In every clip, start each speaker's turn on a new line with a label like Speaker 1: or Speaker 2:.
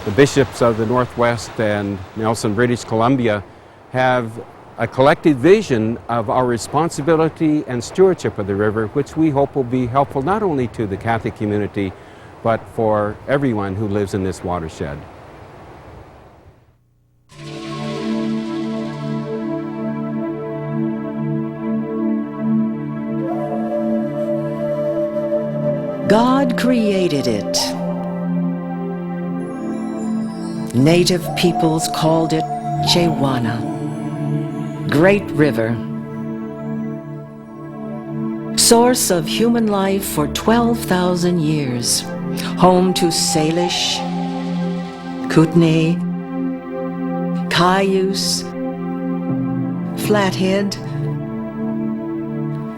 Speaker 1: the bishops of the Northwest and Nelson, British Columbia, have a collective vision of our responsibility and stewardship of the river, which we hope will be helpful not only to the Catholic community, but for everyone who lives in this watershed.
Speaker 2: God created it. Native peoples called it Chewana, Great River, source of human life for 12,000 years, home to Salish, Kootenai, Cayuse, Flathead,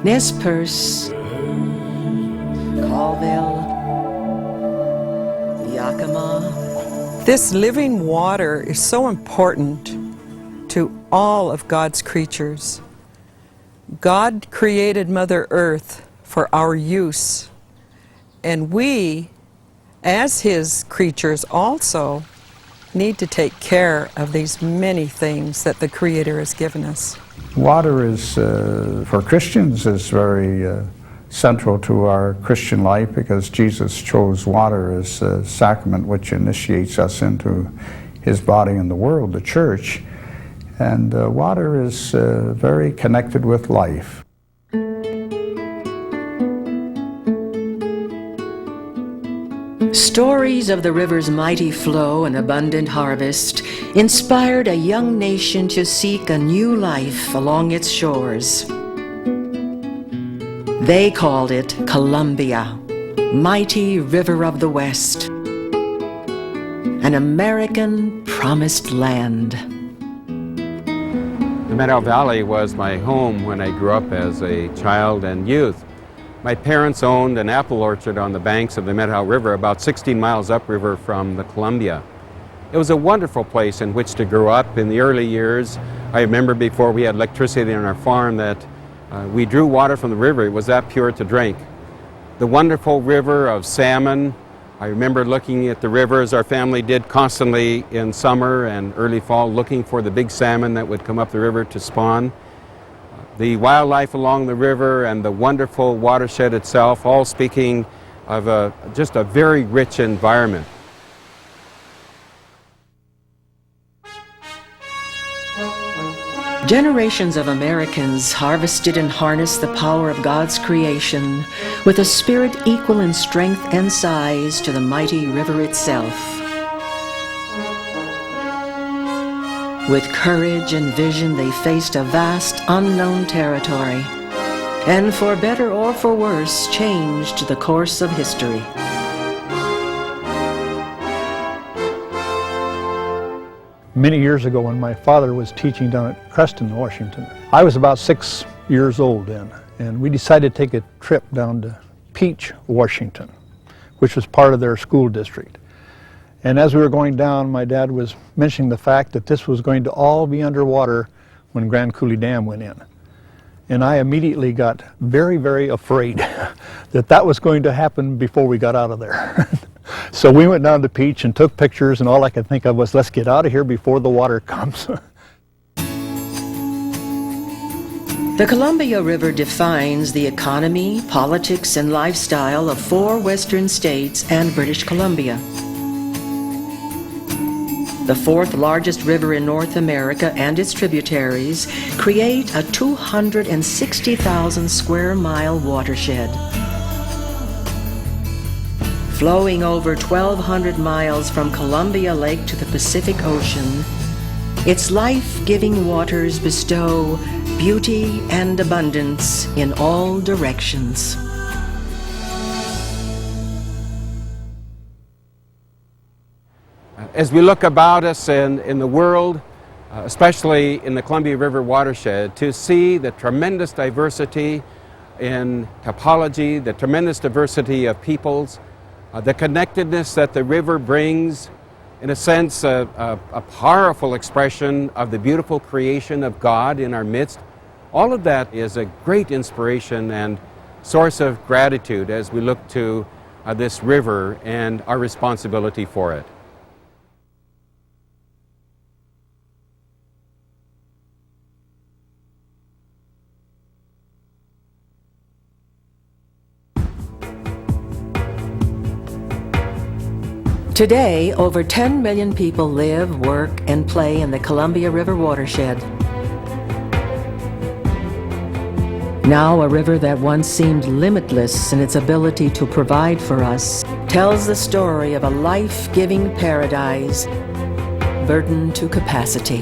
Speaker 2: Nez Perce, Colville, Yakima.
Speaker 3: This living water is so important to all of God's creatures. God created Mother Earth for our use, and we, as His creatures, also need to take care of these many things that the Creator has given us.
Speaker 4: Water is, for Christians, is very central to our Christian life, because Jesus chose water as a sacrament which initiates us into His body in the world, the church. And water is very connected with life.
Speaker 2: Stories of the river's mighty flow and abundant harvest inspired a young nation to seek a new life along its shores. They called it Columbia, mighty river of the West, an American promised land.
Speaker 1: The Meadow Valley was my home when I grew up as a child and youth. My parents owned an apple orchard on the banks of the Meadow River, about 16 miles upriver from the Columbia. It was a wonderful place in which to grow up. In the early years, I remember before we had electricity on our farm that we drew water from the river. It was that pure to drink. The wonderful river of salmon. I remember looking at the river, as our family did constantly in summer and early fall, looking for the big salmon that would come up the river to spawn. The wildlife along the river and the wonderful watershed itself, all speaking of just a very rich environment.
Speaker 2: Generations of Americans harvested and harnessed the power of God's creation with a spirit equal in strength and size to the mighty river itself. With courage and vision, they faced a vast, unknown territory, and for better or for worse, changed the course of history.
Speaker 5: Many years ago, when my father was teaching down at Creston, Washington, I was about 6 years old then, and we decided to take a trip down to Peach, Washington, which was part of their school district. And as we were going down, my dad was mentioning the fact that this was going to all be underwater when Grand Coulee Dam went in. And I immediately got very, very afraid that that was going to happen before we got out of there. So we went down to Peach and took pictures, and all I could think of was, let's get out of here before the water comes.
Speaker 2: The Columbia River defines the economy, politics, and lifestyle of 4 western states and British Columbia. The 4th largest river in North America and its tributaries create a 260,000 square mile watershed. Flowing over 1,200 miles from Columbia Lake to the Pacific Ocean, its life-giving waters bestow beauty and abundance in all directions.
Speaker 1: As we look about us in the world, especially in the Columbia River watershed, to see the tremendous diversity in topology, the tremendous diversity of peoples, the connectedness that the river brings, in a sense, a powerful expression of the beautiful creation of God in our midst. All of that is a great inspiration and source of gratitude as we look to this river and our responsibility for it.
Speaker 2: Today, over 10 million people live, work, and play in the Columbia River Watershed. Now a river that once seemed limitless in its ability to provide for us tells the story of a life-giving paradise burdened to capacity.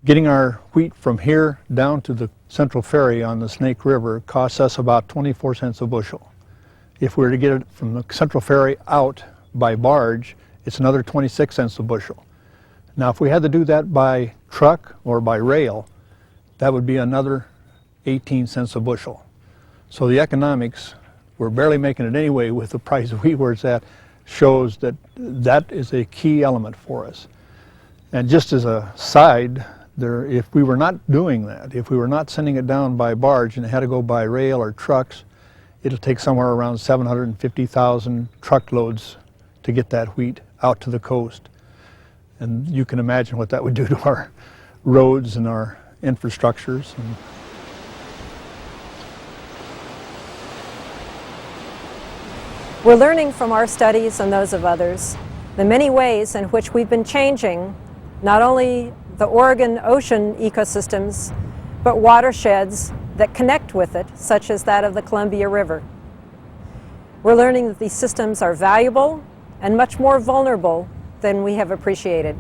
Speaker 5: Getting our wheat from here down to the Central Ferry on the Snake River costs us about 24 cents a bushel. If we were to get it from the Central Ferry out by barge, it's another 26 cents a bushel. Now, if we had to do that by truck or by rail, that would be another 18 cents a bushel. So the economics, we're barely making it anyway with the price of wheat where it's at, shows that that is a key element for us. And just as a side, if we were not doing that, if we were not sending it down by barge and it had to go by rail or trucks, it'll take somewhere around 750,000 truckloads to get that wheat out to the coast. And you can imagine what that would do to our roads and our infrastructures.
Speaker 6: We're learning from our studies and those of others the many ways in which we've been changing not only the Oregon ocean ecosystems, but watersheds that connect with it, such as that of the Columbia River. We're learning that these systems are valuable and much more vulnerable than we have appreciated.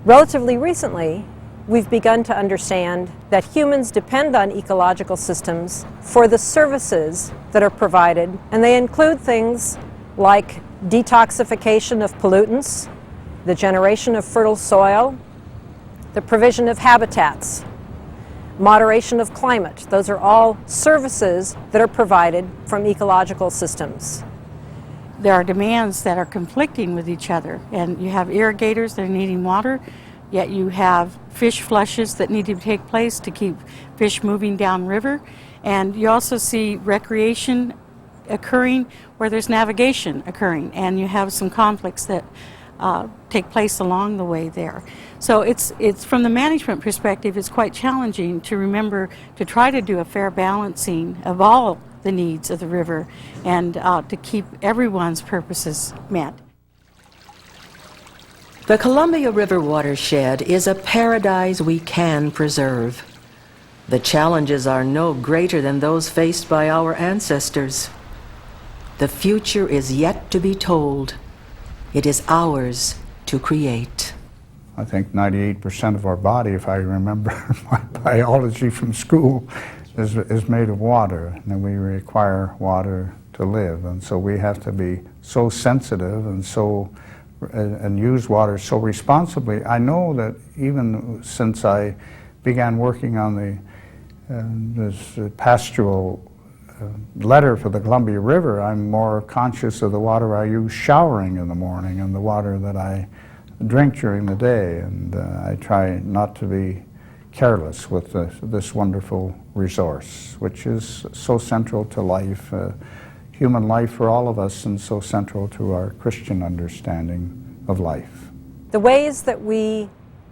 Speaker 6: Relatively recently, we've begun to understand that humans depend on ecological systems for the services that are provided, and they include things like detoxification of pollutants, the generation of fertile soil, the provision of habitats, moderation of climate. Those are all services that are provided from ecological systems.
Speaker 7: There are demands that are conflicting with each other, and you have irrigators that are needing water, yet you have fish flushes that need to take place to keep fish moving downriver, and you also see recreation occurring where there's navigation occurring, and you have some conflicts that take place along the way there. So it's from the management perspective, it's quite challenging to remember to try to do a fair balancing of all the needs of the river and to keep everyone's purposes met.
Speaker 2: The Columbia River Watershed is a paradise we can preserve. The challenges are no greater than those faced by our ancestors. The future is yet to be told. It is ours to create.
Speaker 4: I think 98% of our body, if I remember my biology from school, is made of water, and we require water to live. And so we have to be so sensitive and use water so responsibly. I know that even since I began working on this pastoral letter for the Columbia River, I'm more conscious of the water I use showering in the morning and the water that I drink during the day, and I try not to be careless with this wonderful resource, which is so central to life, human life for all of us, and so central to our Christian understanding of life.
Speaker 6: The ways that we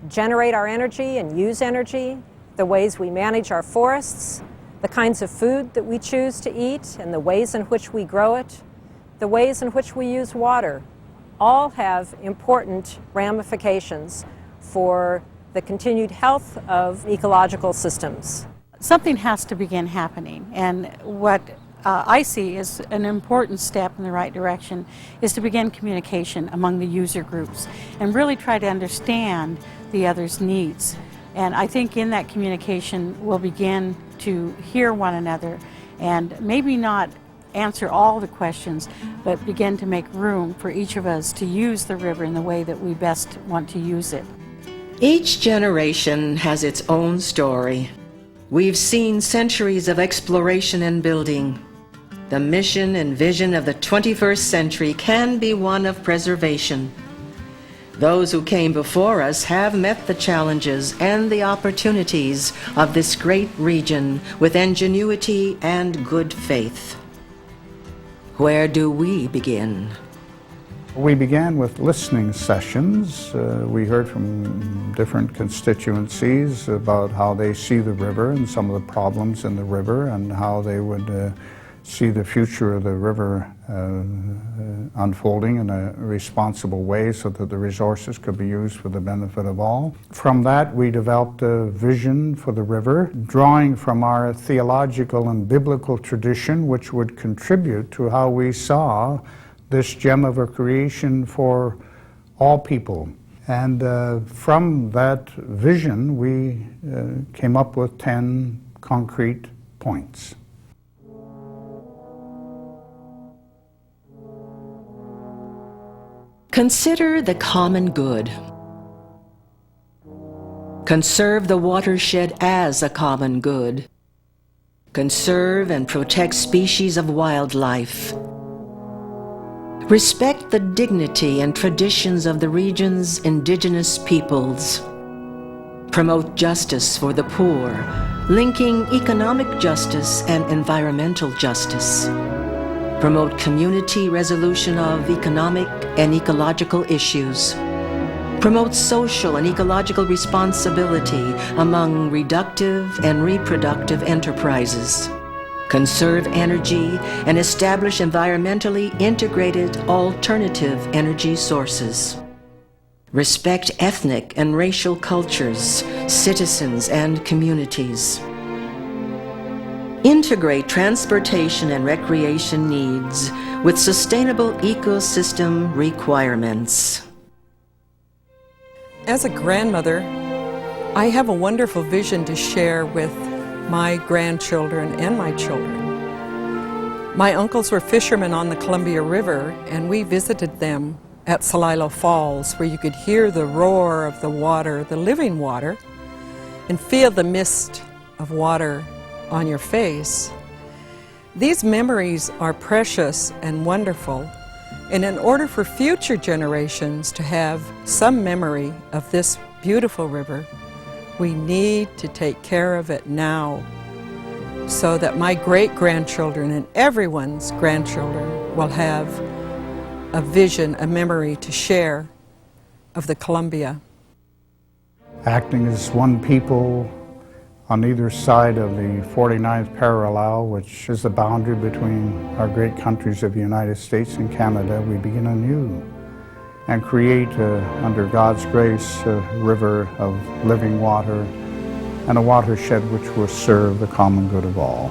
Speaker 6: generate our energy and use energy, the ways we manage our forests, the kinds of food that we choose to eat, and the ways in which we grow it, the ways in which we use water, all have important ramifications for the continued health of ecological systems.
Speaker 7: Something has to begin happening, and what I see as an important step in the right direction is to begin communication among the user groups and really try to understand the other's needs. And I think in that communication we'll begin to hear one another and maybe not answer all the questions, but begin to make room for each of us to use the river in the way that we best want to use it.
Speaker 2: Each generation has its own story. We've seen centuries of exploration and building. The mission and vision of the 21st century can be one of preservation. Those who came before us have met the challenges and the opportunities of this great region with ingenuity and good faith. Where do we begin?
Speaker 4: We began with listening sessions. We heard from different constituencies about how they see the river and some of the problems in the river and how they would see the future of the river unfolding in a responsible way so that the resources could be used for the benefit of all. From that, we developed a vision for the river, drawing from our theological and biblical tradition, which would contribute to how we saw this gem of a creation for all people. And from that vision, we came up with 10 concrete points.
Speaker 2: Consider the common good. Conserve the watershed as a common good. Conserve and protect species of wildlife. Respect the dignity and traditions of the region's indigenous peoples. Promote justice for the poor, linking economic justice and environmental justice. Promote community resolution of economic and ecological issues. Promote social and ecological responsibility among reductive and reproductive enterprises. Conserve energy and establish environmentally integrated alternative energy sources. Respect ethnic and racial cultures, citizens, and communities. Integrate transportation and recreation needs with sustainable ecosystem requirements.
Speaker 3: As a grandmother, I have a wonderful vision to share with my grandchildren and my children. My uncles were fishermen on the Columbia River, and we visited them at Celilo Falls, where you could hear the roar of the water, the living water, and feel the mist of water on your face. These memories are precious and wonderful, and in order for future generations to have some memory of this beautiful river, we need to take care of it now so that my great-grandchildren and everyone's grandchildren will have a vision, a memory to share of the Columbia.
Speaker 4: Acting as one people on either side of the 49th parallel, which is the boundary between our great countries of the United States and Canada, we begin anew and create, under God's grace, a river of living water and a watershed which will serve the common good of all.